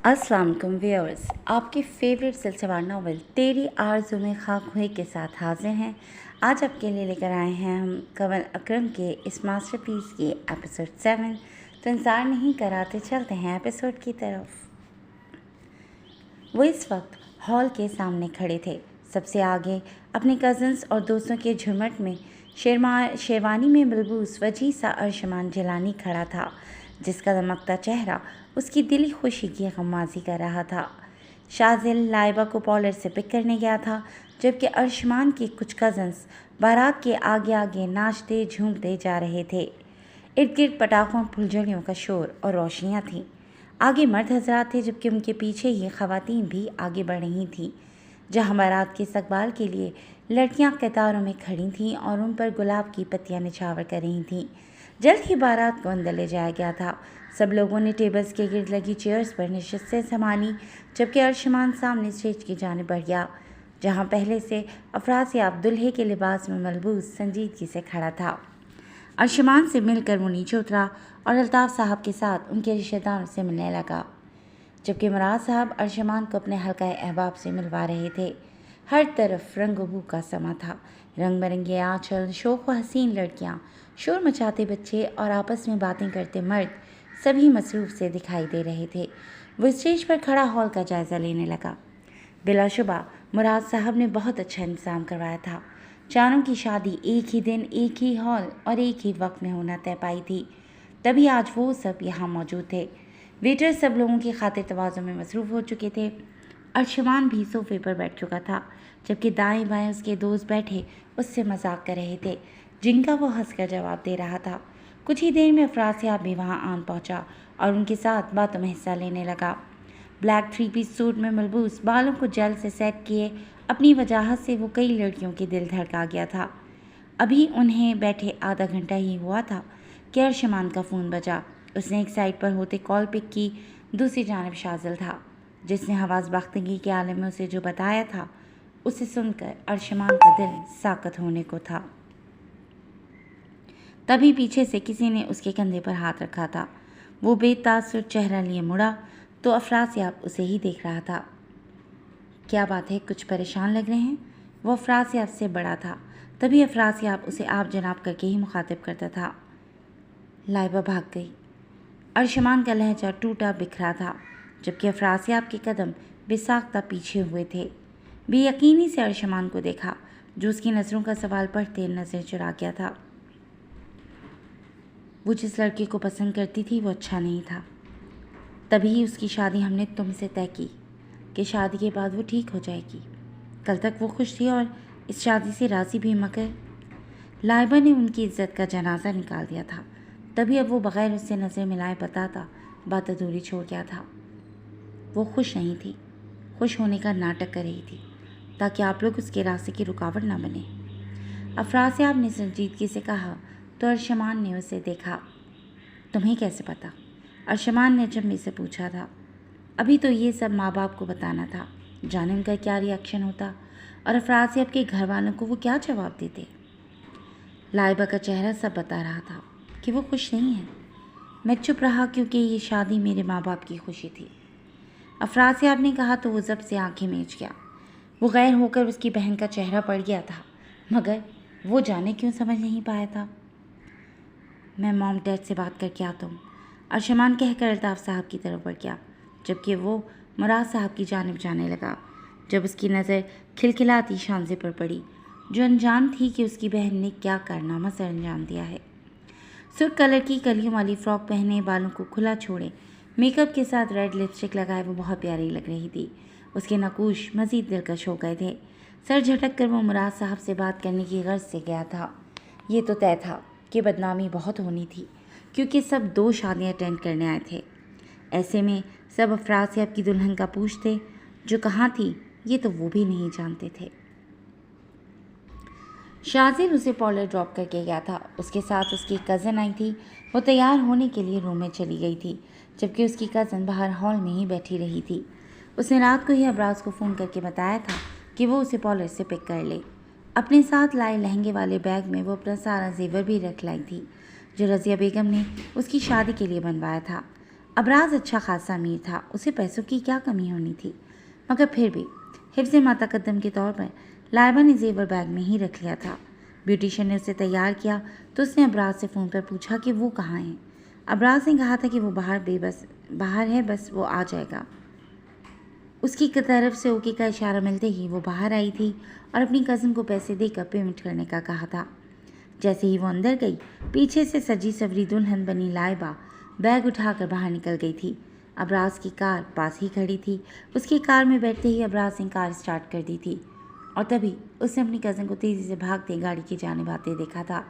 अस्सलाम वालेकुम व्यूअर्स, आपके फेवरेट सिलसिलेवार नावल तेरी आरज़ू में खाक हुए के साथ हाजिर हैं। आज आपके लिए लेकर आए हैं हम कंवल अकरम के इस मास्टरपीस के एपिसोड 7। तो इंतज़ार नहीं कराते, चलते हैं एपिसोड की तरफ। वो इस वक्त हॉल के सामने खड़े थे, सबसे आगे अपने कज़न्स और दोस्तों के झुरमट में शेरवानी में मलबूस वजी सा अर्शमान जिलानी खड़ा था, जिसका दमकता चेहरा उसकी दिली खुशी की गमाज़ी कर रहा था। शाजिल लाइबा को पॉलर से पिक करने गया था, जबकि अर्शमान के कुछ कज़न्स बारात के आगे आगे नाचते झूमते जा रहे थे। इर्द गिर्द पटाखों फुलझड़ियों का शोर और रोशनियाँ थीं। आगे मर्द हजरात थे, जबकि उनके पीछे ही ख़वातीन भी आगे बढ़ रही थीं। जहाँ बारात के इस्तकबाल के लिए लड़कियाँ कतारों में खड़ी थीं और उन पर गुलाब की पत्तियाँ निछावर कर रही थीं। जल्द ही बारात को अंदर ले जाया गया था। सब लोगों ने टेबल्स के गिर्द लगी चेयर्स पर नशिस्तें संभाली, जबकि अर्शमान सामने स्टेज की जानिब बढ़ गया, जहाँ पहले से अफरासियाब दुल्हे के लिबास में मलबूस संजीदगी से खड़ा था। अर्शमान से मिलकर वो नीचे उतरा और अल्ताफ़ साहब के साथ उनके रिश्तेदारों से मिलने लगा, जबकि मुराद साहब अर्शमान को अपने हल्का अहबाब से मिलवा रहे थे। हर तरफ रंग-बू का समा था। रंग बिरंगे आंचल, शोख व हसीन लड़कियाँ, शोर मचाते बच्चे और आपस में बातें करते मर्द सभी मसरूफ़ से दिखाई दे रहे थे। वो स्टेज पर खड़ा हॉल का जायज़ा लेने लगा। बिलाशुबा मुराद साहब ने बहुत अच्छा इंतज़ाम करवाया था। चारों की शादी एक ही दिन, एक ही हॉल और एक ही वक्त में होना तय पाई थी, तभी आज वो सब यहाँ मौजूद थे। वेटर सब लोगों की खातिर तवाज़ुन में मसरूफ़ हो चुके थे। अर्शमान भी सोफ़े पर बैठ चुका था, जबकि दाएं बाएं उसके दोस्त बैठे उससे मजाक कर रहे थे, जिनका वो हंसकर जवाब दे रहा था। कुछ ही देर में अफरासियाब भी वहाँ आन पहुँचा और उनके साथ बातों में हिस्सा लेने लगा। ब्लैक 3 पीस सूट में मलबूस, बालों को जेल से सेट किए अपनी वजाहत से वो कई लड़कियों के दिल धड़का गया था। अभी उन्हें बैठे आधा घंटा ही हुआ था कि अर्शमान का फ़ोन बजा। उसने एक साइड पर होते कॉल पिक की। दूसरी जानब शाजिल था, जिसने हवास बख्तगी के आलम में उसे जो बताया था, उसे सुनकर अर्शमान का दिल साकत होने को था। तभी पीछे से किसी ने उसके कंधे पर हाथ रखा था। वो बेतासुर चेहरा लिए मुड़ा तो अफरासियाब उसे ही देख रहा था। क्या बात है, कुछ परेशान लग रहे हैं? वो अफरासियाब से बड़ा था, तभी अफरासियाब उसे आप जनाब करके ही मुखातिब करता था। लाइबा भाग गई। अर्शमान का लहजा टूटा बिखरा था, जबकि अफरासियाब के कदम बेसाख्ता पीछे हुए थे। बेयकीनी से अर्शमान को देखा, जो उसकी नज़रों का सवाल पढ़ते नज़र चुरा गया था। वो जिस लड़के को पसंद करती थी वो अच्छा नहीं था, तभी उसकी शादी हमने तुमसे तय की कि शादी के बाद वो ठीक हो जाएगी। कल तक वो खुश थी और इस शादी से राज़ी भी, मगर लाइबा ने उनकी इज्जत का जनाजा निकाल दिया था। तभी अब वो बग़ैर उससे नज़र मिलाए बताता बात अधूरी छोड़ गया था। वो खुश नहीं थी, खुश होने का नाटक कर रही थी ताकि आप लोग उसके रास्ते की रुकावट ना बने। अफरासियाब ने संजीदगी से कहा तो अर्शमान ने उसे देखा। तुम्हें कैसे पता? अर्शमान ने अचंभे से पूछा था। अभी तो ये सब माँ बाप को बताना था, जाने उनका क्या रिएक्शन होता और अफरासियाब के घर वालों को वो क्या जवाब देते। लाइबा का चेहरा सब बता रहा था कि वो खुश नहीं है। मैं चुप रहा क्योंकि ये शादी मेरे माँ बाप की खुशी थी। अफरासियाब ने कहा तो वो जब से आंखें मीच गया। वो गैर होकर उसकी बहन का चेहरा पड़ गया था, मगर वो जाने क्यों समझ नहीं पाया था। मैं मॉम डैड से बात करके आता हूँ, अर्शमान कहकर अल्ताफ़ साहब की तरफ बढ़ गया, जबकि वो मुराद साहब की जानिब जाने लगा। जब उसकी नज़र खिलखिलाती शांजे पर पड़ी, जो अनजान थी कि उसकी बहन ने क्या कारनामा सर अंजाम दिया है। सुर्ख कलर की कलियों वाली फ्रॉक पहने, बालों को खुला छोड़े, मेकअप के साथ रेड लिपस्टिक लगाए वो बहुत प्यारी लग रही थी। उसके नकूश मज़ीद दिलकश हो गए थे। सर झटक कर वो मुराद साहब से बात करने की गर्ज से गया था। ये तो तय था कि बदनामी बहुत होनी थी, क्योंकि सब 2 शादियाँ अटेंड करने आए थे। ऐसे में सब अफरासियाब की दुल्हन का पूछते, जो कहाँ थी ये तो वो भी नहीं जानते थे। शाजिल उसे पॉलर ड्रॉप करके गया था। उसके साथ उसकी कज़न आई थी। वो तैयार होने के लिए रूम में चली गई थी, जबकि उसकी कज़न बाहर हॉल में ही बैठी रही थी। उसने रात को ही अबराज को फ़ोन करके बताया था कि वो उसे पॉलर से पिक कर ले। अपने साथ लाए लहंगे वाले बैग में वो अपना सारा जेवर भी रख लाई थी, जो रज़िया बेगम ने उसकी शादी के लिए बनवाया था। ابراز اچھا خاصا امیر تھا، اسے پیسوں کی کیا کمی ہونی تھی، مگر پھر بھی حفظ ماتقدم کے طور پر لائبہ نے زیور بیگ میں ہی رکھ لیا تھا۔ بیوٹیشین نے اسے تیار کیا تو اس نے ابراز سے فون پر پوچھا کہ وہ کہاں ہیں۔ ابراز نے کہا تھا کہ وہ باہر ہے، بس وہ آ جائے گا۔ اس کی طرف سے اوکے کا اشارہ ملتے ہی وہ باہر آئی تھی اور اپنی کزن کو پیسے دے کر پیمنٹ کرنے کا کہا تھا۔ جیسے ہی وہ اندر گئی، پیچھے سے سجی سوری دلہن بنی لائبہ بیگ اٹھا کر باہر نکل گئی تھی۔ ابراز کی کار پاس ہی کھڑی تھی۔ اس کی کار میں بیٹھتے ہی ابراز نے کار سٹارٹ کر دی تھی اور تبھی اس نے اپنی کزن کو تیزی سے بھاگتے گاڑی کی جانب آتے دیکھا تھا۔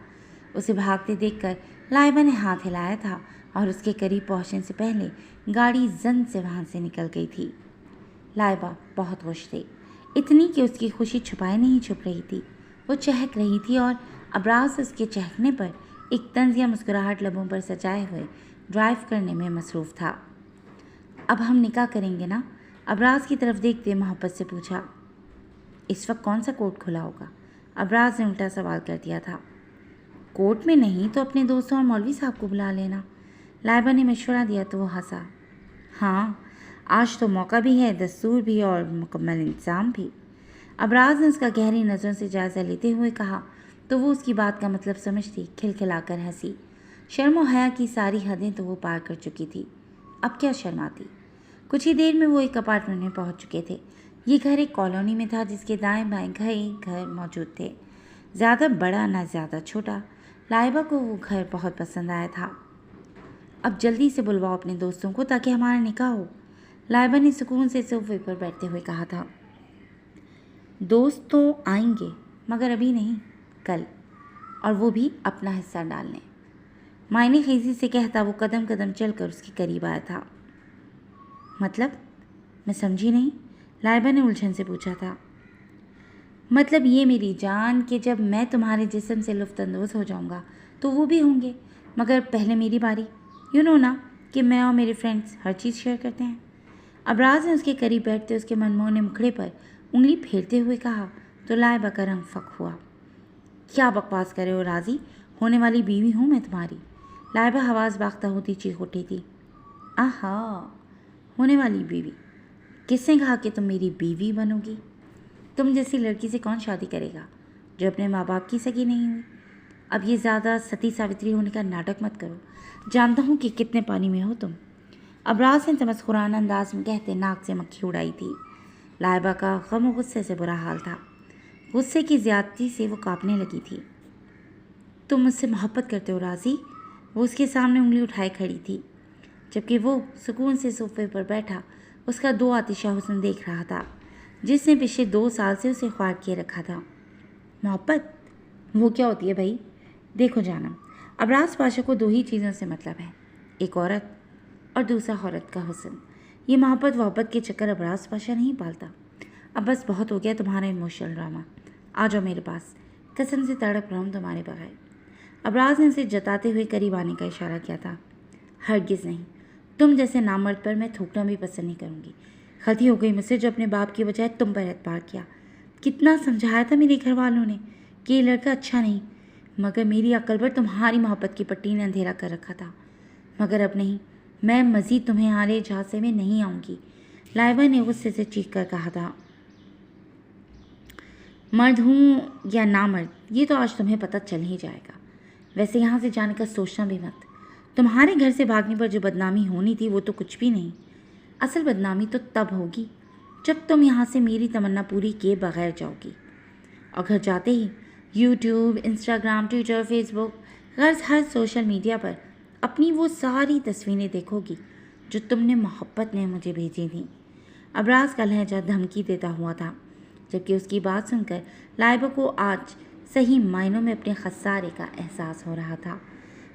اسے بھاگتے دیکھ کر لائبہ نے ہاتھ ہلایا تھا اور اس کے قریب پہنچنے سے پہلے گاڑی زن سے وہاں سے نکل گئی تھی۔ لائبہ بہت خوش تھی، اتنی کہ اس کی خوشی چھپائے نہیں چھپ رہی تھی۔ وہ چہک رہی تھی اور ابراز اس کے چہکنے پر ایک طنزیہ مسکراہٹ لبوں پر سجائے ہوئے ڈرائیو کرنے میں مصروف تھا۔ اب ہم نکاح کریں گے نا؟ ابراز کی طرف دیکھتے محبت سے پوچھا۔ اس وقت کون سا کورٹ کھلا ہوگا؟ ابراز نے الٹا سوال کر دیا تھا۔ کورٹ میں نہیں تو اپنے دوستوں اور مولوی صاحب کو بلا لینا۔ لائبہ نے مشورہ دیا تو وہ ہنسا۔ ہاں، آج تو موقع بھی ہے، دستور بھی اور مکمل انتظام بھی۔ ابراز نے اس کا گہری نظروں سے جائزہ لیتے ہوئے کہا تو وہ اس کی بات کا مطلب سمجھتی کھلکھلا کر ہنسی۔ شرم و حیا کی ساری حدیں تو وہ پار کر چکی تھی، اب کیا شرماتی۔ کچھ ہی دیر میں وہ ایک اپارٹمنٹ میں پہنچ چکے تھے۔ یہ گھر ایک کالونی میں تھا جس کے دائیں بائیں گھر موجود تھے، زیادہ بڑا نہ زیادہ چھوٹا۔ لائبہ کو وہ گھر بہت پسند آیا تھا۔ اب جلدی سے بلواؤ اپنے دوستوں کو تاکہ ہمارا نکاح ہو، لائبہ نے سکون سے صوفے پر بیٹھتے ہوئے کہا تھا۔ دوست تو آئیں گے مگر ابھی نہیں، کل، اور وہ بھی اپنا حصہ ڈالنے۔ معنی خیزی سے کہتا وہ قدم قدم چل کر اس کے قریب آیا تھا۔ مطلب؟ میں سمجھی نہیں، لائبہ نے الجھن سے پوچھا تھا۔ مطلب یہ میری جان کہ جب میں تمہارے جسم سے لطف اندوز ہو جاؤں گا تو وہ بھی ہوں گے، مگر پہلے میری باری۔ یو نو نا کہ میں اور میرے فرینڈس ہر چیز شیئر کرتے ہیں۔ ابراز نے اس کے قریب بیٹھتے اس کے منموہنے مکھڑے پر انگلی پھیرتے ہوئے کہا تو لائبہ کا رنگ فک ہوا۔ کیا بکواس کرے ہو راضی، ہونے والی بیوی ہوں میں تمہاری۔ لائبہ حواس باختہ ہوتی چیخ اٹھی تھی۔ آہا، ہونے والی بیوی؟ کس نے کہا کہ تم میری بیوی بنو گی؟ تم جیسی لڑکی سے کون شادی کرے گا جو اپنے ماں باپ کی سگی نہیں ہوئی؟ اب یہ زیادہ ستی ساوتری ہونے کا ناٹک مت کرو، جانتا ہوں کہ کتنے پانی میں ہو تم۔ ابراز نے تمسخرانہ انداز میں کہتے ناک سے مکھی اڑائی تھی۔ لائبہ کا غم و غصے سے برا حال تھا، غصے کی زیادتی سے وہ کانپنے لگی تھی۔ تم مجھ سے محبت کرتے ہو راضی؟ وہ اس کے سامنے انگلی اٹھائے کھڑی تھی، جبکہ وہ سکون سے صوفے پر بیٹھا اس کا دو آتشہ حسن دیکھ رہا تھا جس نے پچھلے 2 سال سے اسے خوار کیے رکھا تھا۔ محبت وہ کیا ہوتی ہے بھائی؟ دیکھو جانم، ابراز پاشا کو 2 ہی چیزوں سے مطلب ہے، ایک عورت اور دوسرا عورت کا حسن۔ یہ محبت کے چکر ابراز پاشا نہیں پالتا۔ اب بس بہت ہو گیا تمہارا ایموشنل ڈرامہ، آ جاؤ میرے پاس، قسم سے تڑپ رہا ہوں تمہارے بغیر۔ ابراز نے اسے جتاتے ہوئے قریب آنے کا اشارہ کیا تھا۔ ہرگز نہیں، تم جیسے نامرد پر میں تھوکنا بھی پسند نہیں کروں گی۔ غلطی ہو گئی مجھ سے جو اپنے باپ کی بجائے تم پر اعتبار کیا۔ کتنا سمجھایا تھا میرے گھر والوں نے کہ یہ لڑکا اچھا نہیں، مگر میری عقل پر تمہاری محبت کی پٹی نے اندھیرا کر رکھا تھا۔ مگر اب نہیں، میں مزید تمہارے جھانسے میں نہیں آؤں گی، لائبہ نے غصے سے چیخ کر کہا تھا۔ مرد ہوں یا نامرد یہ تو آج تمہیں پتہ چل ہی جائے گا۔ ویسے یہاں سے جانے کا سوچنا بھی مت، تمہارے گھر سے بھاگنے پر جو بدنامی ہونی تھی وہ تو کچھ بھی نہیں۔ اصل بدنامی تو تب ہوگی جب تم یہاں سے میری تمنا پوری کیے بغیر جاؤ گی، اور گھر جاتے ہی یوٹیوب، انسٹاگرام، ٹویٹر، فیس بک، غرض ہر سوشل میڈیا پر اپنی وہ ساری تصویریں دیکھو گی جو تم نے محبت نے مجھے بھیجی تھیں۔ ابراز کا لہجہ دھمکی دیتا ہوا تھا، جبکہ اس کی بات سن کر لائبہ کو آج صحیح معنوں میں اپنے خسارے کا احساس ہو رہا تھا۔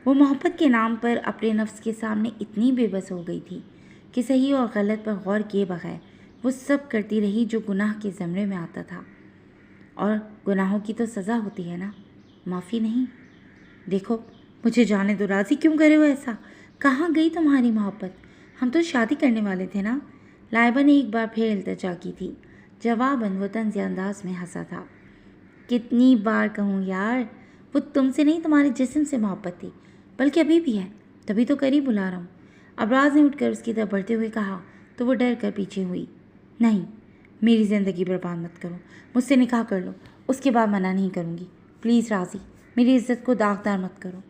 وہ محبت کے نام پر اپنے نفس کے سامنے اتنی بے بس ہو گئی تھی کہ صحیح اور غلط پر غور کیے بغیر وہ سب کرتی رہی جو گناہ کے زمرے میں آتا تھا، اور گناہوں کی تو سزا ہوتی ہے نا، معافی نہیں۔ دیکھو مجھے جانے دو، راضی کیوں کرے ہو ایسا؟ کہاں گئی تمہاری محبت؟ ہم تو شادی کرنے والے تھے نا۔ لائبہ نے ایک بار پھر التجا کی تھی، جواباً وہ طنزیہ انداز میں ہنسا تھا۔ کتنی بار کہوں یار، وہ تم سے نہیں تمہارے جسم سے محبت تھی، بلکہ ابھی بھی ہے، تبھی تو قریب بلا رہا ہوں۔ ابراز نے اٹھ کر اس کی طرف بڑھتے ہوئے کہا تو وہ ڈر کر پیچھے ہوئی۔ نہیں، میری زندگی برباد مت کرو، مجھ سے نکاح کر لو، اس کے بعد منع نہیں کروں گی، پلیز راضی، میری عزت کو داغدار مت کرو۔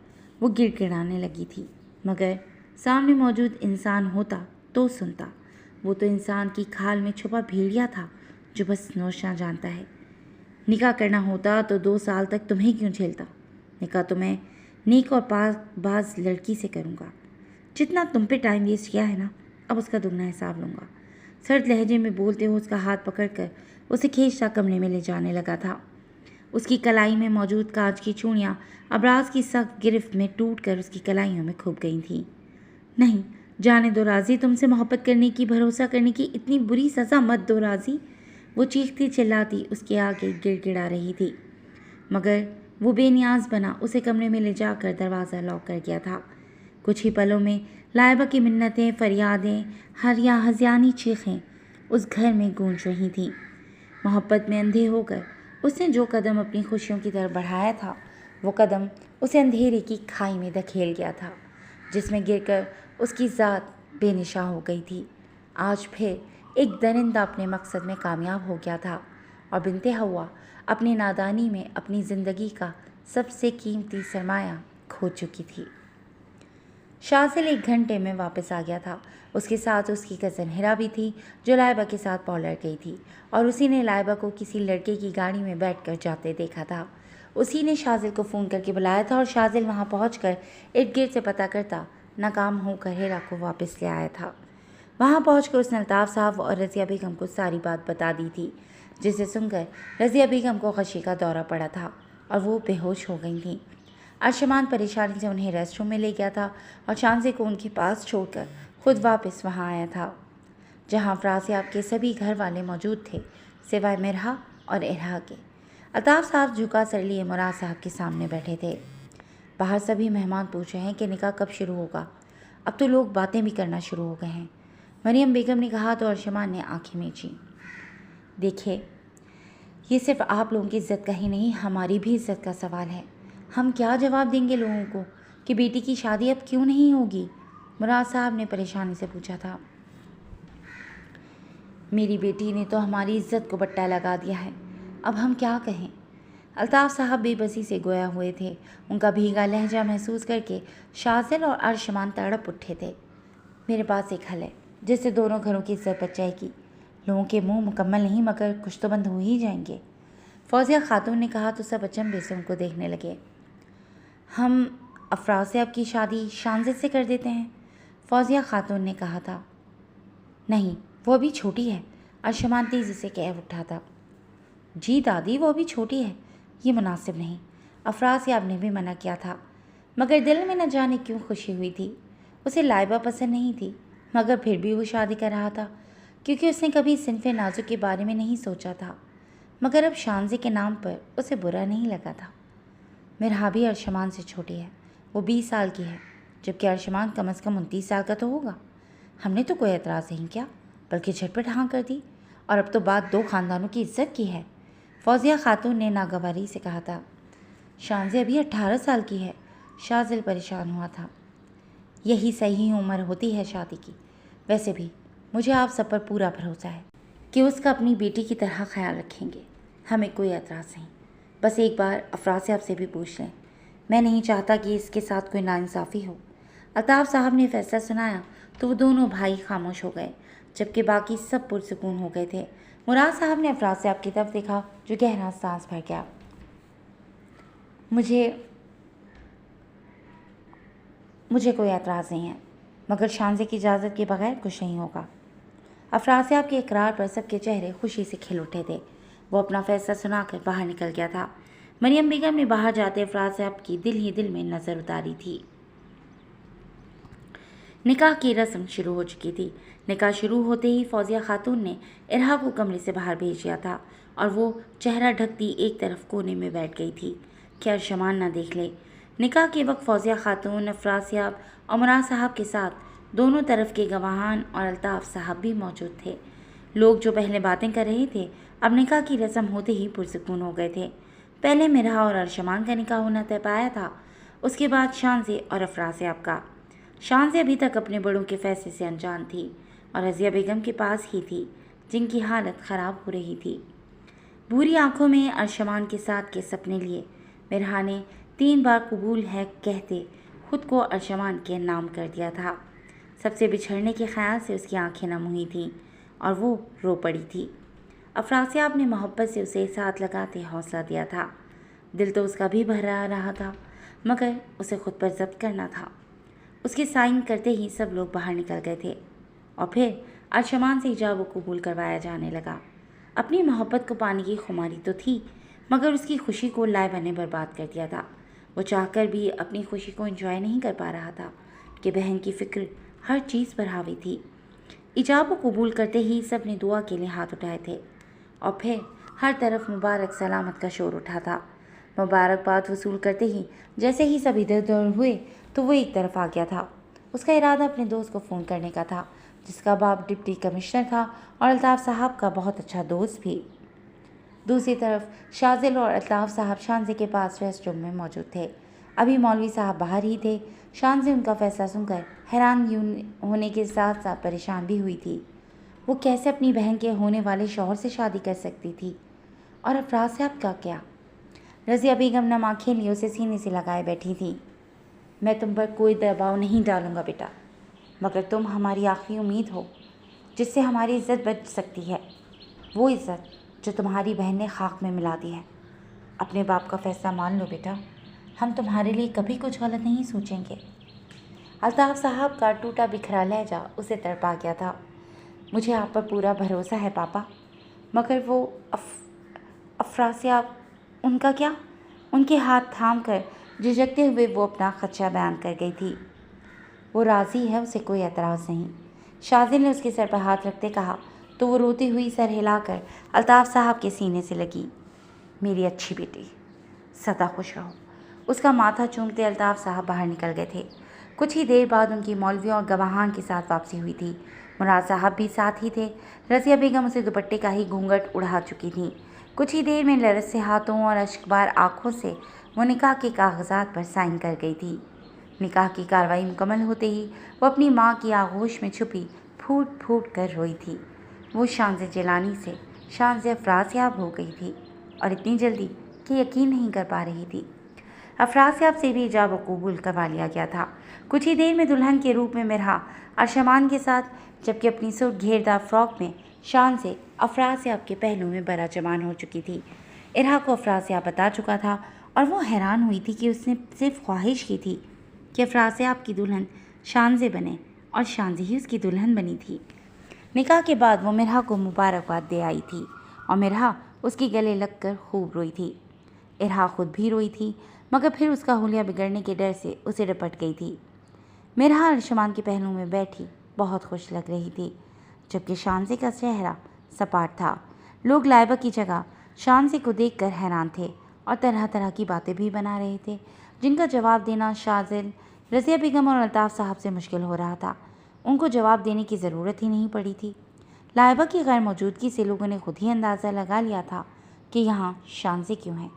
وہ گڑ گڑانے لگی تھی، مگر سامنے موجود انسان ہوتا تو سنتا۔ وہ تو انسان کی کھال میں چھپا بھیڑیا تھا جو بس نوشنا جانتا ہے۔ نکاح کرنا ہوتا تو 2 سال تک تمہیں کیوں جھیلتا؟ نکاح تو میں نیک اور پاک باز لڑکی سے کروں گا۔ جتنا تم پہ ٹائم ویسٹ کیا ہے نا، اب اس کا دگنا حساب لوں گا۔ سرد لہجے میں بولتے ہوئے اس کا ہاتھ پکڑ کر اسے کھینچتا کمرے میں لے جانے لگا تھا۔ اس کی کلائی میں موجود کانچ کی چوڑیاں ابراز کی سخت گرفت میں ٹوٹ کر اس کی کلائیوں میں کھپ گئی تھیں۔ نہیں، جانے دو راضی، تم سے محبت کرنے کی، بھروسہ کرنے کی اتنی بری سزا مت دو راضی۔ وہ چیختی چلاتی اس کے آگے گڑ گڑا رہی تھی، مگر وہ بے نیاز بنا اسے کمرے میں لے جا کر دروازہ لاک کر گیا تھا۔ کچھ ہی پلوں میں لائبہ کی منتیں، فریادیں، ہذیانی چیخیں اس گھر میں گونج رہی تھیں۔ محبت میں اندھے ہو کر اس نے جو قدم اپنی خوشیوں کی طرف بڑھایا تھا، وہ قدم اسے اندھیرے کی کھائی میں دھکیل گیا تھا، جس میں گر کر اس کی ذات بے نشاں ہو گئی تھی۔ آج پھر ایک درندہ اپنے مقصد میں کامیاب ہو گیا تھا، اور بنت حوا اپنی نادانی میں اپنی زندگی کا سب سے قیمتی سرمایہ کھو چکی تھی۔ شازل 1 گھنٹے میں واپس آ گیا تھا۔ اس کے ساتھ اس کی کزن ہیرا بھی تھی، جو لائبہ کے ساتھ پارلر گئی تھی، اور اسی نے لائبہ کو کسی لڑکے کی گاڑی میں بیٹھ کر جاتے دیکھا تھا۔ اسی نے شازل کو فون کر کے بلایا تھا، اور شازل وہاں پہنچ کر ارد گرد سے پتہ کرتا ناکام ہو کر ہیرا کو واپس لے آیا تھا۔ وہاں پہنچ کر اس نے الطاف صاحب اور رضیہ بیگم کو ساری بات بتا دی تھی، جسے سن کر رضیہ بیگم کو غشی کا دورہ پڑا تھا اور وہ بے ہوش ہو گئی تھیں۔ ارشمان پریشانی سے انہیں ریسٹ روم میں لے گیا تھا اور شانزے کو ان کے پاس چھوڑ کر خود واپس وہاں آیا تھا، جہاں افراسیاب کے سبھی گھر والے موجود تھے سوائے مرحا اور ارحا کے۔ الطاف صاحب جھکا سر لیے مراد صاحب کے سامنے بیٹھے تھے۔ باہر سبھی مہمان پوچھ رہے ہیں کہ نکاح کب شروع ہوگا، اب تو لوگ باتیں بھی کرنا شروع ہو گئے ہیں، مریم بیگم نے کہا تو ارشمان نے آنکھیں میچیں۔ دیکھیے، یہ صرف آپ لوگوں کی عزت کا ہی نہیں، ہماری بھی عزت کا سوال ہے۔ ہم کیا جواب دیں گے لوگوں کو کہ بیٹی کی شادی اب کیوں نہیں ہوگی؟ مراد صاحب نے پریشانی سے پوچھا تھا۔ میری بیٹی نے تو ہماری عزت کو بٹا لگا دیا ہے، اب ہم کیا کہیں؟ الطاف صاحب بے بسی سے گویا ہوئے تھے۔ ان کا بھیگا لہجہ محسوس کر کے شازل اور ارشمان تڑپ اٹھے تھے۔ میرے پاس ایک حل ہے جس سے دونوں گھروں کی عزت بچ جائے گی۔ لوگوں کے منہ مکمل نہیں مگر کچھ تو بند ہو ہی جائیں گے۔ فوزیہ خاتون نے کہا تو سب اچنبھے سے ان کو دیکھنے لگے۔ ہم افراسیاب کی شادی شانزے سے کر دیتے ہیں، فوزیہ خاتون نے کہا تھا۔ نہیں، وہ ابھی چھوٹی ہے، ارشمان تیزی سے کہہ اٹھا تھا۔ جی دادی، وہ ابھی چھوٹی ہے، یہ مناسب نہیں، افراسیاب نے بھی منع کیا تھا، مگر دل میں نہ جانے کیوں خوشی ہوئی تھی۔ اسے لائبہ پسند نہیں تھی، مگر پھر بھی وہ شادی کر رہا تھا، کیونکہ اس نے کبھی صنف نازک کے بارے میں نہیں سوچا تھا، مگر اب شانزے کے نام پر اسے برا نہیں لگا تھا۔ مرحا بھی ارشمان سے چھوٹی ہے، وہ 20 سال کی ہے، جبکہ ارشمان کم از کم 29 سال کا تو ہوگا۔ ہم نے تو کوئی اعتراض نہیں کیا، بلکہ جھٹپٹ ہاں کر دی، اور اب تو بات 2 خاندانوں کی عزت کی ہے، فوزیہ خاتون نے ناگواری سے کہا تھا۔ شانزے ابھی 18 سال کی ہے، شازل پریشان ہوا تھا۔ یہی صحیح عمر ہوتی ہے شادی کی، ویسے بھی مجھے آپ سب پر پورا بھروسہ ہے کہ اس کا اپنی بیٹی کی طرح خیال رکھیں گے، ہمیں کوئی اعتراض نہیں، بس ایک بار افراسیاب سے بھی پوچھ لیں، میں نہیں چاہتا کہ اس کے ساتھ کوئی ناانصافی ہو۔ الطاف صاحب نے فیصلہ سنایا تو وہ دونوں بھائی خاموش ہو گئے، جبکہ باقی سب پرسکون ہو گئے تھے۔ مراد صاحب نے افراسیاب کی طرف دیکھا جو گہرا سانس بھر گیا۔ مجھے کوئی اعتراض نہیں ہے، مگر شانزے کی اجازت کے بغیر کچھ نہیں ہوگا۔ افراسیاب کے اقرار پر سب کے چہرے خوشی سے کھل اٹھے تھے۔ وہ اپنا فیصلہ سنا کر باہر نکل گیا تھا۔ مریم بیگم نے باہر جاتے افراسیاب کی دل ہی دل میں نظر اتاری تھی۔ نکاح کی رسم شروع ہو چکی تھی۔ نکاح شروع ہوتے ہی فوزیہ خاتون نے ارحا کو کمرے سے باہر بھیج دیا تھا، اور وہ چہرہ ڈھکتی ایک طرف کونے میں بیٹھ گئی تھی کہ ارشمان نہ دیکھ لے۔ نکاح کے وقت فوزیہ خاتون، افراسیاب اور مراد صاحب کے ساتھ دونوں طرف کے گواہان اور الطاف صاحب بھی موجود تھے۔ لوگ جو پہلے باتیں کر رہے تھے اب نکاح کی رسم ہوتے ہی پرسکون ہو گئے تھے۔ پہلے مرحا اور ارشمان کا نکاح ہونا طے پایا تھا، اس کے بعد شانزے اور افراسیاب کا۔ शानज़ अभी तक अपने बड़ों के फैसले से अनजान थी और रज़िया बेगम के पास ही थी, जिनकी हालत ख़राब हो रही थी। बुरी आंखों में अर्शमान के साथ के सपने लिए मिरहा ने 3 बार कबूल है कहते खुद को अर्शमान के नाम कर दिया था। सबसे बिछड़ने के ख्याल से उसकी आंखें नम हुई थीं और वो रो पड़ी थी। अफरासियाब ने मोहब्बत से उसे साथ लगाते हौसला दिया था। दिल तो उसका भी भरा रहा था, मगर उसे खुद पर जब्त करना था। उसके साइन करते ही सब लोग बाहर निकल गए थे और फिर अर्शमान से हिजाब कबूल करवाया जाने लगा। अपनी मोहब्बत को पाने की खुमारी तो थी, मगर उसकी खुशी को लाइबा ने बर्बाद कर दिया था। वो चाहकर भी अपनी खुशी को एंजॉय नहीं कर पा रहा था कि बहन की फिक्र हर चीज़ पर हावी थी। इजाब कबूल करते ही सब ने दुआ के लिए हाथ उठाए थे और फिर हर तरफ मुबारक सलामत का शोर उठा था। मुबारकबाद वसूल करते ही जैसे ही सब इधर उधर हुए तो वो एक तरफ आ गया था। उसका इरादा अपने दोस्त को फ़ोन करने का था, जिसका बाप डिप्टी कमिश्नर था और अल्ताफ़ साहब का बहुत अच्छा दोस्त भी। दूसरी तरफ शाजिल और अल्ताफ़ साहब शानज़े के पास रेस्ट रूम में मौजूद थे। अभी मौलवी साहब बाहर ही थे। शानज़े उनका फैसला सुनकर हैरान होने के साथ साथ परेशान भी हुई थी। वो कैसे अपनी बहन के होने वाले शौहर से शादी कर सकती थी, और अफरासियाब का क्या? रज़िया बेगम नम आँखें लिए उसे सीने से लगाए बैठी थी। मैं तुम पर कोई दबाव नहीं डालूंगा बेटा, मगर तुम हमारी आखिरी उम्मीद हो जिससे हमारी इज़्ज़त बच सकती है, वो इज़्ज़त जो तुम्हारी बहन ने खाक में मिला दी है। अपने बाप का फैसला मान लो बेटा, हम तुम्हारे लिए कभी कुछ गलत नहीं सोचेंगे। अल्ताफ़ साहब का टूटा बिखरा लहजा उसे तड़पा गया था। मुझे आप पर पूरा भरोसा है पापा, मगर वो अफरासियाब, उनका क्या? उनके हाथ थाम कर झिझकते हुए वो अपना खदशा बयान कर गई थी। वो राज़ी है, उसे कोई एतराज़ नहीं। शाजिल ने उसके सर पर हाथ रखते कहा तो वो रोती हुई सर हिलाकर अल्ताफ़ साहब के सीने से लगी। मेरी अच्छी बेटी, सदा खुश रहो। उसका माथा चूमते अल्ताफ़ साहब बाहर निकल गए थे। कुछ ही देर बाद उनकी मौलवियों और गवाहान के साथ वापसी हुई थी। मुराद साहब भी साथ ही थे। रज़िया बेगम उसे दुपट्टे का ही घूंघट उड़ा चुकी थी। कुछ ही देर में लरस से हाथों और अश्कबार आँखों से वो निकाह के कागजात पर साइन कर गई थी। निकाह की कार्रवाई मुकम्मल होते ही वो अपनी माँ की आगोश में छुपी फूट फूट कर रोई थी। वो शानज़े जिलानी से शानज़े अफरासियाब हो गई थी, और इतनी जल्दी कि यकीन नहीं कर पा रही थी। अफरासियाब से भी इजाब कबूल करवा लिया गया था। कुछ ही देर में दुल्हन के रूप में मिरहा अर्शमान के साथ, जबकि अपनी सुर्ख घेरदार फ्रॉक में शानज़े अफरासियाब के पहलू में बराजमान हो चुकी थी। इरहा को अफरासियाब बता चुका था और वो हैरान हुई थी कि उसने सिर्फ ख्वाहिश की थी कि अफरासियाब की दुल्हन शानज़े बने, और शानज़े ही उसकी दुल्हन बनी थी। निकाह के बाद वो मिरहा को मुबारकबाद दे आई थी और मिरहा उसके गले लगकर खूब रोई थी। इरहा खुद भी रोई थी, मगर फिर उसका हुलिया बिगड़ने के डर से उसे रपट गई थी। मिरहा अर्शमान के पहलू में बैठी बहुत खुश लग रही थी, जबकि शानज़े का चेहरा सपाट था। लोग लाइबा की जगह शानज़े को देखकर हैरान थे और तरह तरह की बातें भी बना रहे थे, जिनका जवाब देना शाजिल, रज़िया बेगम और अल्ताफ़ साहब से मुश्किल हो रहा था। उनको जवाब देने की ज़रूरत ही नहीं पड़ी थी। लाइबा की गैर मौजूदगी से लोगों ने खुद ही अंदाज़ा लगा लिया था कि यहाँ शानज़े क्यों है।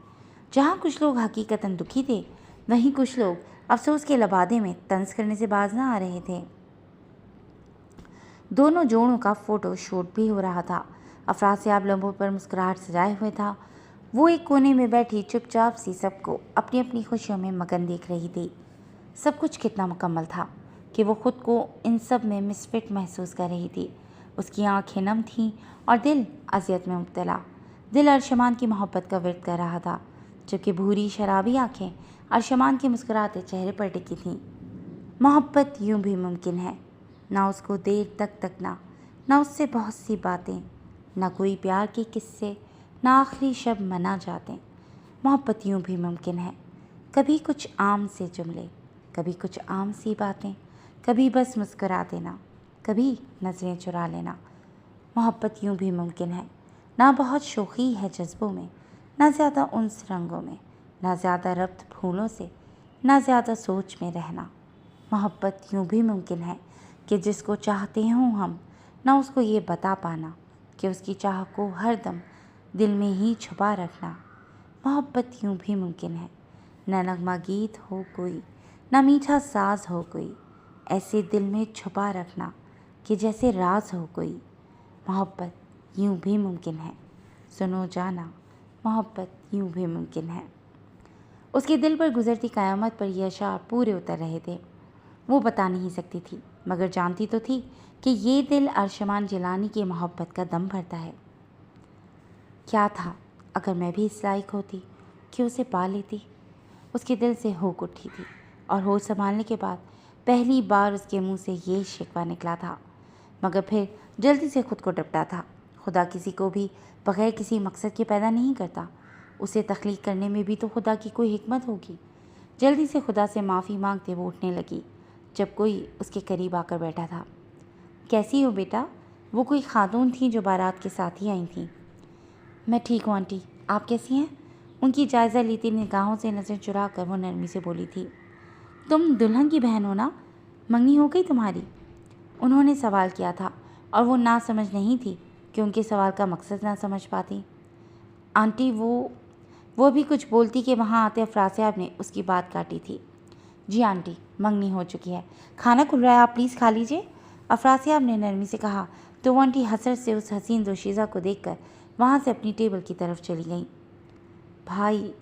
जहाँ कुछ लोग हकीकतन दुखी थे, वहीं कुछ लोग अफसोस के लबादे में तंज करने से बाज न आ रहे थे। दोनों जोड़ों का फ़ोटो शूट भी हो रहा था। अफरासियाब लम्बों पर मुस्कुराहट सजाए हुए था। वो एक कोने में बैठी चुपचाप सी सबको अपनी अपनी खुशियों में मगन देख रही थी। सब कुछ कितना मुकम्मल था कि वो खुद को इन सब में मिसफिट महसूस कर रही थी। उसकी आंखें नम थीं और दिल अज़ियत में मुब्तला। दिल अर्शमान की मोहब्बत का विर्द कर रहा था, जबकि भूरी शराबी आंखें अर्शमान के मुस्कुराते चेहरे पर टिकी थीं। मोहब्बत यूं भी मुमकिन है, ना उसको देर तक तकना, ना उससे बहुत सी बातें, ना कोई प्यार के किस्से, ना आखिरी शब मना जाते। मोहब्बत यूं भी मुमकिन है, कभी कुछ आम से जुमले, कभी कुछ आम सी बातें, कभी बस मुस्कुरा देना, कभी नज़रें चुरा लेना। मोहब्बत यूं भी मुमकिन है, ना बहुत शोखी है जज्बों में, ना ज़्यादा उन्स रंगों में, ना ज़्यादा रब्त फूलों से, ना ज़्यादा सोच में रहना। मोहब्बत यूं भी मुमकिन है कि जिसको चाहते हों हम, ना उसको ये बता पाना कि उसकी चाह को हर दम दिल में ही छुपा रखना। मोहब्बत यूं भी मुमकिन है, ना नगमा गीत हो कोई, ना मीठा साज हो कोई, ऐसे दिल में छुपा रखना कि जैसे राज हो कोई। मोहब्बत यूं भी मुमकिन है, सुनो जाना, मोहब्बत यूं भी मुमकिन है। उसके दिल पर गुजरती क़यामत पर ये अशआर पूरे उतर रहे थे। वो बता नहीं सकती थी, मगर जानती तो थी कि ये दिल अरशमान जिलानी की मोहब्बत का दम भरता है। क्या था अगर मैं भी इस लायक होती कि उसे पा लेती। उसके दिल से होक उठी थी और होश संभालने के बाद पहली बार उसके मुंह से ये शिकवा निकला था, मगर फिर जल्दी से खुद को डपटा था। खुदा किसी को भी बग़ैर किसी मकसद के पैदा नहीं करता। उसे तख्लीक करने में भी तो खुदा की कोई हिकमत होगी। जल्दी से खुदा से माफ़ी मांगते वो उठने लगी जब कोई उसके करीब आकर बैठा था। कैसी हो बेटा? वो कोई खातून थी जो बारात के साथ ही आई थी। मैं ठीक हूँ आंटी, आप कैसी हैं? उनकी जायज़ा लेती निगाहों से नज़र चुरा कर वो नरमी से बोली थी। तुम दुल्हन की बहन हो ना? मंगनी हो गई तुम्हारी? उन्होंने सवाल किया था और वो ना समझ नहीं थी कि उनके सवाल का मकसद ना समझ पाती। आंटी वो भी कुछ बोलती कि वहाँ आते अफराज साहब ने उसकी बात काटी थी। जी आंटी, मंगनी हो चुकी है, खाना खुल रहा है, आप प्लीज़ खा लीजिए, अफराज साहब ने नरमी से कहा। तो वो आंटी हसरत से उस हसीन दोशीज़ा को देखकर वहाँ से अपनी टेबल की तरफ चली गई। भाई,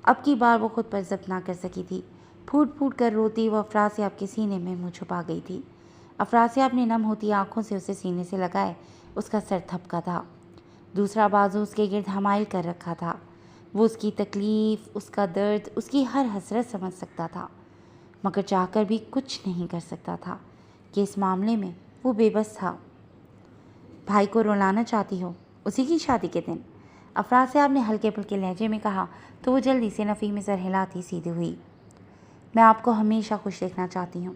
अब की बार वो खुद पर ज़ब्त ना कर सकी थी। फूट फूट कर रोती वो अफराज साहब के सीने में मुँह छुपा गई थी। अफराज साहब ने नम होती आंखों से उसे सीने से लगाए उसका सर थपका था। दूसरा बाजू उसके गिर्द हमाइल कर रखा था। वो उसकी तकलीफ़, उसका दर्द, उसकी हर हसरत समझ सकता था, मगर चाहकर भी कुछ नहीं कर सकता था कि इस मामले में वो बेबस था। भाई को रुलाना चाहती हो उसी की शादी के दिन? अफराज साहब ने हल्के फुल्के लहजे में कहा तो वो जल्दी से नफ़ी में सर हिलाती सीधी हुई। मैं आपको हमेशा खुश देखना चाहती हूँ,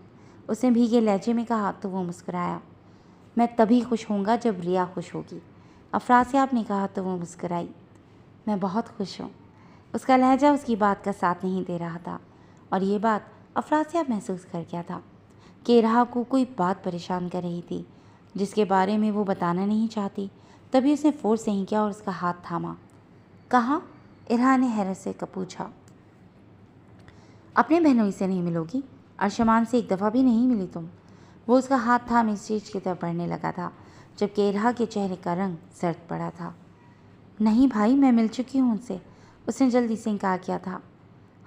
उसने भीगे लहजे में कहा तो वो मुस्कुराया। मैं तभी खुश होऊंगा जब रिया खुश होगी, अफराज साहब ने कहा तो वो मुस्कुराई। मैं बहुत खुश हूँ। उसका लहजा उसकी बात का साथ नहीं दे रहा था और ये बात अफराज साहब महसूस कर गया था कि इरहा को कोई बात परेशान कर रही थी जिसके बारे में वो बताना नहीं चाहती। तभी उसने फोर्स नहीं किया और उसका हाथ थामा। कहाँ? इरहा ने हैरत से पूछा। अपने बहनोई से नहीं मिलोगी? अरशमान से एक दफ़ा भी नहीं मिली तुम? वो उसका हाथ थामे स्टेज की तरफ बढ़ने लगा था, जबकि इरहा के चेहरे का रंग सर्द पड़ा था। नहीं भाई, मैं मिल चुकी हूँ उनसे, उसने जल्दी से इनकार किया था।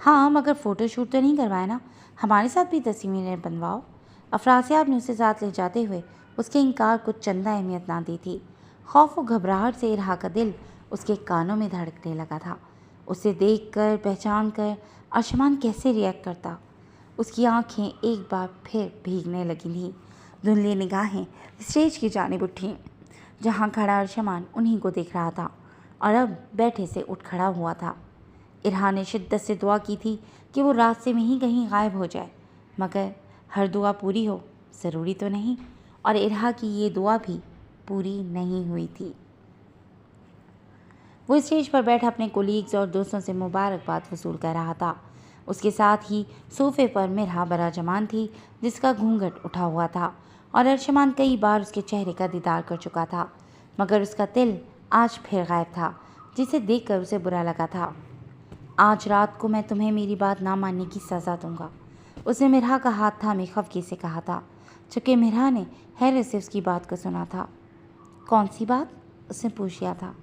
हाँ, मगर फ़ोटो शूट तो नहीं करवाया ना, हमारे साथ भी तस्वीरें बनवाओ। अफराज साहब ने उसे साथ ले जाते हुए उसके इनकार को चंदा अहमियत ना दी थी। खौफ व घबराहट से इरहा का दिल उसके कानों में धड़कने लगा था। उसे देख कर, पहचान कर अरशमान कैसे रिएक्ट करता। उसकी आंखें एक बार फिर भीगने लगी थीं। धुंधली निगाहें स्टेज की जानिब उठी, जहाँ खड़ा अरशमान उन्हीं को देख रहा था और अब बैठे से उठ खड़ा हुआ था। इरहा ने शिद्दत से दुआ की थी कि वो रास्ते में ही कहीं गायब हो जाए, मगर हर दुआ पूरी हो ज़रूरी तो नहीं, और इरहा की ये दुआ भी पूरी नहीं हुई थी। वो स्टेज पर बैठा अपने कोलीग्स और दोस्तों से मुबारकबाद वसूल कर रहा था। उसके साथ ही सोफे पर मिरहा बराजमान थी, जिसका घूंघट उठा हुआ था और अरशमान कई बार उसके चेहरे का दीदार कर चुका था, मगर उसका दिल आज फिर गायब था, जिसे देखकर उसे बुरा लगा था। आज रात को मैं तुम्हें मेरी बात ना मानने की सज़ा दूंगा, उसने मिरहा का हाथ थामे खफगी से कहा था, जबकि मिरहा ने हैरत से उसकी बात को सुना था। कौन सी बात? उसने पूछ लिया था।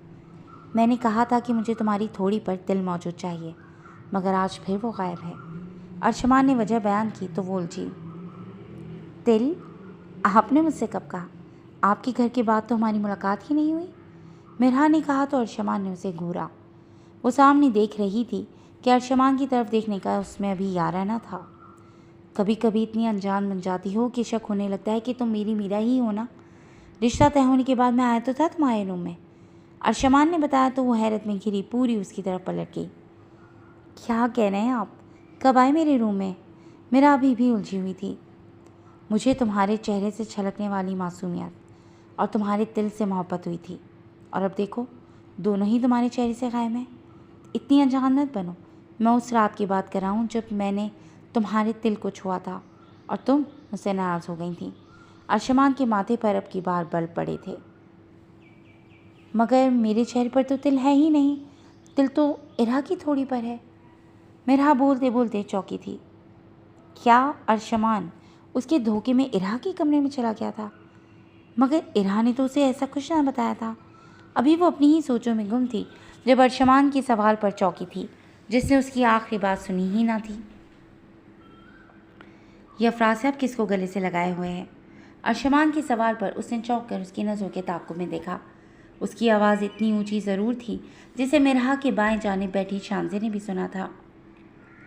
मैंने कहा था कि मुझे तुम्हारी थोड़ी पर तिल मौजूद चाहिए, मगर आज फिर वो गायब है। अरशमान ने वजह बयान की तो वो उलझी। तिल? आपने मुझसे कब कहा? आपके घर के बाद तो हमारी मुलाकात ही नहीं हुई, मिरहा ने कहा तो अरशमान ने उसे घूरा। वो सामने देख रही थी कि अरशमान की तरफ देखने का उसमें अभी याराना था। कभी कभी इतनी अनजान बन जाती हो कि शक होने लगता है कि तुम मेरी मीरा ही हो ना। रिश्ता तय होने के बाद मैं आया तो था तुम्हारे रूम में, अरशमान ने बताया तो वो हैरत में घिरी पूरी उसकी तरफ पलट गई। क्या कह रहे हैं आप? कब आए मेरे रूम में? मेरा अभी भी उलझी हुई थी। मुझे तुम्हारे चेहरे से छलकने वाली मासूमियत और तुम्हारे दिल से मोहब्बत हुई थी, और अब देखो दोनों ही तुम्हारे चेहरे से गायब हैं। इतनी अनजान मत बनो। मैं उस रात की बात कर रहा हूँ जब मैंने तुम्हारे दिल को छुआ था और तुम मुझसे नाराज़ हो गई थी। अरशमान के माथे पर अब की बार बल पड़े थे। मगर मेरे चेहरे पर तो तिल है ही नहीं, तिल तो इरहा की थोड़ी पर है। मिरहा बोलते बोलते चौंकी थी। क्या? अरशमान اس کے دھوکے میں ارہا کے کمرے میں چلا گیا تھا، مگر ارہا نے تو اسے ایسا کچھ نہ بتایا تھا۔ ابھی وہ اپنی ہی سوچوں میں گم تھی جب ارشمان کے سوال پر چونکی تھی، جس نے اس کی آخری بات سنی ہی نہ تھی۔ یہ افراسیاب کس کو گلے سے لگائے ہوئے ہیں؟ ارشمان کے سوال پر اس نے چونک کر اس کی نظروں کے تعاقب میں دیکھا۔ اس کی آواز اتنی اونچی ضرور تھی جسے مرحا کے بائیں جانب بیٹھی شانزے نے بھی سنا تھا۔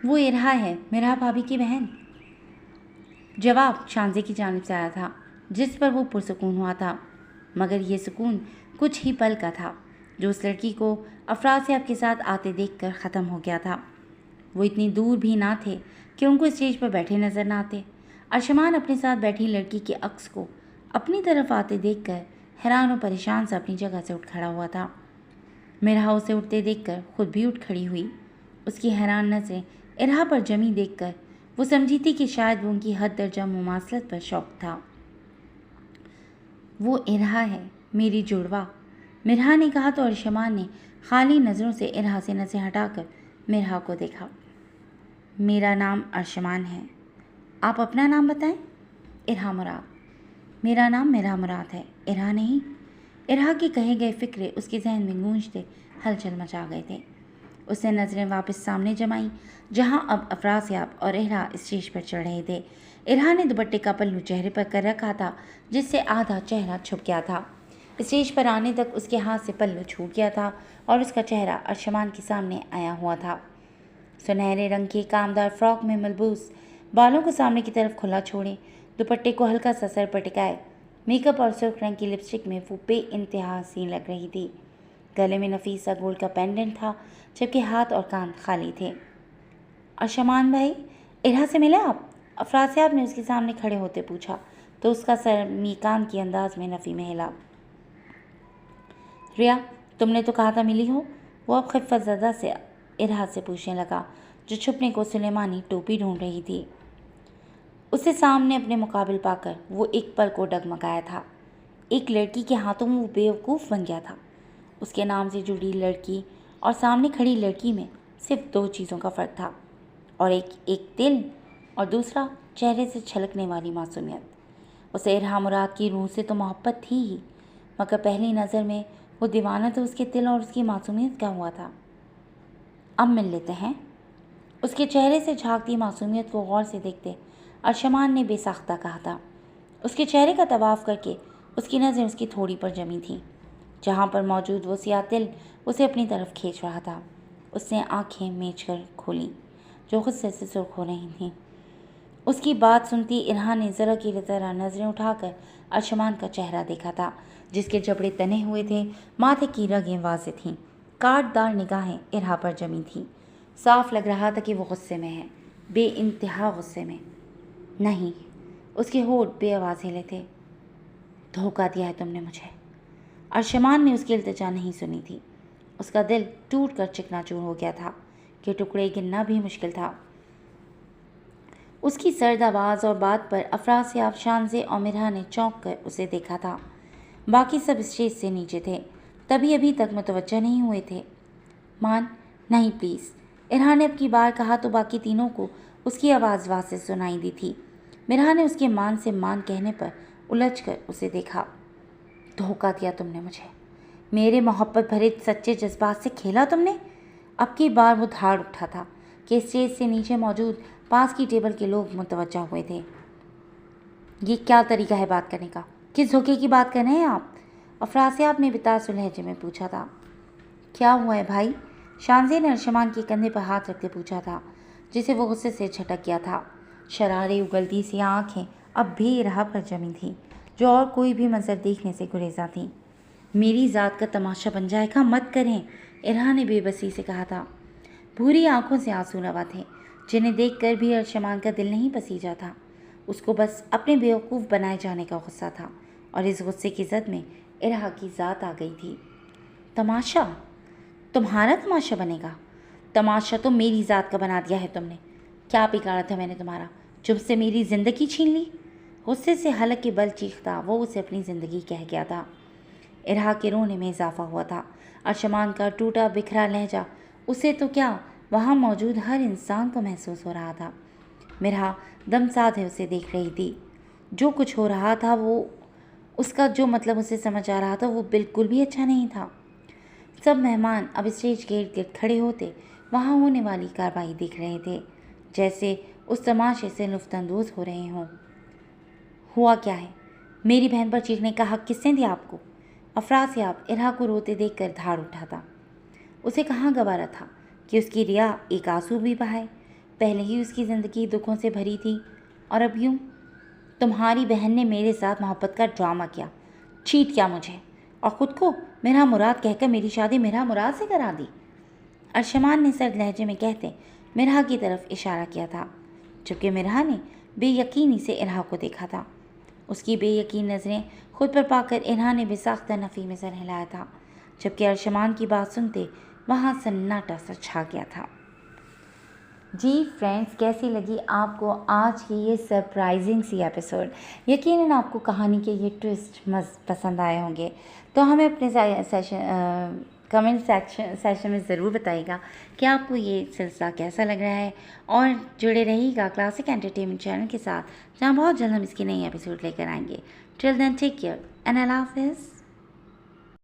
وہ ارہا ہے، مرحا بھابھی کی بہن۔ جواب شانزے کی جانب سے آیا تھا، جس پر وہ پرسکون ہوا تھا، مگر یہ سکون کچھ ہی پل کا تھا جو اس لڑکی کو افراسیاب کے ساتھ آتے دیکھ کر ختم ہو گیا تھا۔ وہ اتنی دور بھی نہ تھے کہ ان کو اسٹیج پر بیٹھے نظر نہ آتے۔ ارشمان اپنے ساتھ بیٹھی لڑکی کے عکس کو اپنی طرف آتے دیکھ کر حیران و پریشان سے اپنی جگہ سے اٹھ کھڑا ہوا تھا۔ مرحا اسے اٹھتے دیکھ کر خود بھی اٹھ کھڑی ہوئی۔ اس کی حیران نظریں ارہا پر جمی دیکھ کر وہ سمجھی تھی کہ شاید وہ ان کی حد درجہ مماثلت پر شوق تھا۔ وہ ارہا ہے، میری جڑوا، مرحا نے کہا تو ارشمان نے خالی نظروں سے ارہا سے نظریں ہٹا کر مرحا کو دیکھا۔ میرا نام ارشمان ہے، آپ اپنا نام بتائیں۔ ارہا مراد۔ میرا نام مرحا مراد ہے، ارہا نہیں۔ ارہا کے کہے گئے فکرے اس کے ذہن میں گونجتے ہلچل مچا گئے تھے۔ اس نے نظریں واپس سامنے جمائیں جہاں اب افراسیاب اور ارہا اسٹیج پر چڑھ رہے تھے۔ ارہا نے دوپٹے کا پلو چہرے پر کر رکھا تھا جس سے آدھا چہرہ چھپ گیا تھا۔ اسٹیج پر آنے تک اس کے ہاتھ سے پلو چھوٹ گیا تھا اور اس کا چہرہ ارشمان کے سامنے آیا ہوا تھا۔ سنہرے رنگ کے کامدار فراک میں ملبوس، بالوں کو سامنے کی طرف کھلا چھوڑے، دوپٹے کو ہلکا سا سر پر ٹکائے، میک اپ اور سرخ رنگ کی لپسٹک میں وہ بے انتہا حسین لگ رہی تھی۔ گلے میں نفیس سا گولڈ کا پینڈنٹ تھا جبکہ ہاتھ اور کان خالی تھے۔ ارشمان بھائی، ارہا سے ملے آپ؟ افراسیاب نے اس کے سامنے کھڑے ہوتے پوچھا تو اس کا سر میکان کی انداز میں نفی میں ہلا۔ ریا، تم نے تو کہا تھا ملی ہو، وہ اب خفت زدہ سے ارہا سے پوچھنے لگا جو چھپنے کو سلیمانی ٹوپی ڈھونڈ رہی تھی۔ اسے سامنے اپنے مقابل پا کر وہ ایک پل کو ڈگمگایا تھا۔ ایک لڑکی کے ہاتھوں میں وہ بیوقوف بن گیا تھا۔ اس کے نام سے جڑی لڑکی اور سامنے کھڑی لڑکی میں صرف دو چیزوں کا فرق تھا، اور ایک دل اور دوسرا چہرے سے چھلکنے والی معصومیت۔ اسے ارہا مراد کی روح سے تو محبت تھی ہی، مگر پہلی نظر میں وہ دیوانہ تو اس کے دل اور اس کی معصومیت کا ہوا تھا۔ اب مل لیتے ہیں۔ اس کے چہرے سے جھانکتی معصومیت کو غور سے دیکھتے ارشمان نے بے ساختہ کہا تھا۔ اس کے چہرے کا طواف کر کے اس کی نظریں اس کی تھوڑی پر جمی تھیں، جہاں پر موجود وہ سیاہ تل اسے اپنی طرف کھینچ رہا تھا۔ اس نے آنکھیں میچ کر کھولیں جو غصے سے سرخ ہو رہی تھیں۔ اس کی بات سنتی ارہا نے ذرا کی طرح نظریں اٹھا کر ارشمان کا چہرہ دیکھا تھا، جس کے جبڑے تنے ہوئے تھے، ماتھے کی رگیں واضح تھیں، کاٹ دار نگاہیں ارہا پر جمی تھیں۔ صاف لگ رہا تھا کہ وہ غصے میں ہے، بے انتہا غصے میں۔ نہیں، اس کے ہونٹ بے آواز ہلے تھے۔ دھوکہ دیا ہے تم نے مجھے۔ ارشمان نے اس کی التجا نہیں سنی تھی۔ اس کا دل ٹوٹ کر چکنا چور ہو گیا تھا کہ ٹکڑے گننا بھی مشکل تھا۔ اس کی سرد آواز اور بات پر افراسیاب، شانزے اور مرحا نے چونک کر اسے دیکھا تھا۔ باقی سب اسٹیج سے نیچے تھے، تبھی ابھی تک متوجہ نہیں ہوئے تھے۔ مان، نہیں پلیز، ارہا نے اب کی بار کہا تو باقی تینوں کو اس کی آواز واضح سنائی دی تھی۔ مرحا نے اس کے مان سے مان کہنے پر الجھ کر اسے دیکھا۔ دھوکہ دیا تم نے مجھے، میرے محبت بھرے سچے جذبات سے کھیلا تم نے۔ اب کی بار وہ دھاڑ اٹھا تھا کہ اسٹیج سے نیچے موجود پاس کی ٹیبل کے لوگ متوجہ ہوئے تھے۔ یہ کیا طریقہ ہے بات کرنے کا؟ کس دھوکے کی بات کر رہے ہیں آپ؟ افراسیاب نے بتاثر لہجے میں پوچھا تھا۔ کیا ہوا ہے بھائی؟ شانزے نے ارشمان کے کندھے پر ہاتھ رکھتے پوچھا تھا، جسے وہ غصے سے جھٹک گیا تھا۔ شرارے اگلتی سی آنکھیں اب بھی ارہا پر جمی تھیں، جو اور کوئی بھی منظر دیکھنے سے گریزاں تھیں۔ میری ذات کا تماشا بن جائے گا، مت کریں، ارہا نے بے بسی سے کہا تھا۔ بھوری آنکھوں سے آنسو روا تھے، جنہیں دیکھ کر بھی ارشمان کا دل نہیں پسیجا تھا۔ اس کو بس اپنے بیوقوف بنائے جانے کا غصہ تھا، اور اس غصے کی زد میں ارہا کی ذات آ گئی تھی۔ تماشا؟ تمہارا تماشا بنے گا؟ تماشا تو میری ذات کا بنا دیا ہے تم نے۔ کیا بگاڑا تھا میں نے تمہارا، جب سے میری زندگی چھین لی؟ غصے سے حلق کے بل چیختا وہ اسے اپنی زندگی کہہ گیا تھا۔ ارہا کے رونے میں اضافہ ہوا تھا۔ ارشمان کا ٹوٹا بکھرا لہجہ اسے تو کیا، وہاں موجود ہر انسان کو محسوس ہو رہا تھا۔ मिरहा दम साधे उसे देख रही थी। जो कुछ हो रहा था वो उसका जो मतलब उसे समझ आ रहा था वो बिल्कुल भी अच्छा नहीं था। सब मेहमान अब स्टेज के इर्द गिर्द खड़े होते वहाँ होने वाली कार्रवाई देख रहे थे, जैसे उस तमाशे से लुफ्तंदोज हो रहे हों। हुआ क्या है? मेरी बहन पर चीखने का हक किसने दिया आपको? अफरासियाब इरहा को रोते देखकर धाड़ उठा था। उसे कहाँ गवारा था कि उसकी रिया एक आंसू भी बहाए। पहले ही उसकी ज़िंदगी दुखों से भरी थी और अब यूँ। तुम्हारी बहन ने मेरे साथ मोहब्बत का ड्रामा किया, चीट किया मुझे और ख़ुद को मेरा मुराद कहकर मेरी शादी मेरा मुराद से करा दी। अरशमान ने सर्द लहजे में कहते मिरहा की तरफ इशारा किया था, जबकि मिरहा ने बेयकीनी से इरहा को देखा था। उसकी बेयकीन नज़रें खुद पर पाकर इरहा ने बेसाख्ता नफ़ी में सर हिलाया था, जबकि अरशमान की बात सुनते वहाँ सन्नाटा सा छा गया था। जी फ्रेंड्स, कैसी लगी आपको आज की ये सरप्राइजिंग सी एपिसोड? यकीनन आपको कहानी के ये ट्विस्ट पसंद आए होंगे, तो हमें अपने कमेंट सेक्शन में ज़रूर बताइएगा कि आपको ये सिलसिला कैसा लग रहा है। और जुड़े रहिएगा क्लासिक एंटरटेनमेंट चैनल के साथ, जहाँ बहुत जल्द हम इसकी नई एपिसोड लेकर आएंगे। Till then take care and अल्लाह हाफ़िज़।